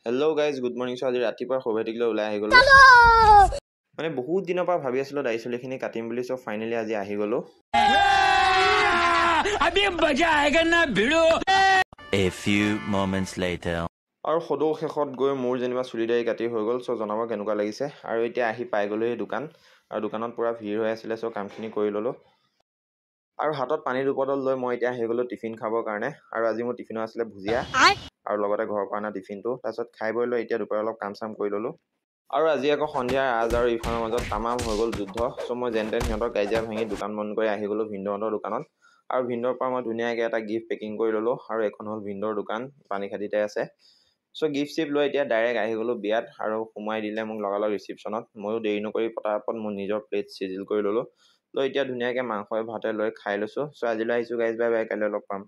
Hello' guys, good morning. চ' আজি ৰাতিপুৱা সৌভাটিকলৈ ওলাই আহি গ'লো। মানে বহুত দিনৰ পৰা ভাবি আছিলোঁ দাড়ি চুলিখিনি কাটিম বুলি। চ' ফাইনেলি আজি আহি গ'লো। A few moments later. আৰু সদৌ শেষত গৈ মোৰ যেনিবা চুলি দাড়ি কাটি হৈ গ'ল। চ' জনাব কেনেকুৱা লাগিছে। আৰু এতিয়া আহি পাই গ'লো এই দোকান, আৰু দোকানত পূৰা ভিৰ হৈ আছিলে। চ' কামখিনি কৰি ল'লোঁ। আৰু হাতত পানীৰ দুবটল লৈ মই এতিয়া আহি গ'লোঁ টিফিন খাবৰ কাৰণে। আৰু আজি মোৰ টিফিনো আছিলে ভুজিয়া, আৰু লগতে ঘৰৰ পৰা অনা টিফিনটো। তাৰপিছত খাই বৈ লৈ এতিয়া দুপৰীয়া অলপ কাম চাম কৰি ল'লোঁ। আৰু আজি আকৌ সন্ধিয়া ৰাজ আৰু ইৰফানৰ মাজত তামাম হৈ গ'ল যুদ্ধ। চ' মই যেন তেন সিহঁতৰ কাজিয়া ভাঙি দোকান বন্ধ কৰি আহি গ'লোঁ ভিন্দহঁতৰ দোকানত। আৰু ভিন্দৰ পৰা মই ধুনীয়াকৈ এটা গিফ্ট পেকিং কৰি ল'লোঁ। আৰু এখন হ'ল ভিন্দৰ দোকান, পানীখাতিতে আছে। চ' গিফ্ট চিফ্ট লৈ এতিয়া ডাইৰেক্ট আহি গ'লোঁ বিয়াত, আৰু সোমাই দিলে মোক লগালগ ৰিচিপশ্যনত। ময়ো দেৰি নকৰি পটাপট মোৰ নিজৰ প্লেট চিজিল কৰি ল'লোঁ। লৈ এতিয়া ধুনীয়াকৈ মাংসই ভাতে লৈ খাই লৈছোঁ। চ' আজিলৈ আহিছোঁ গাইজ, বাই বাই, কাইলৈ লগ পাম।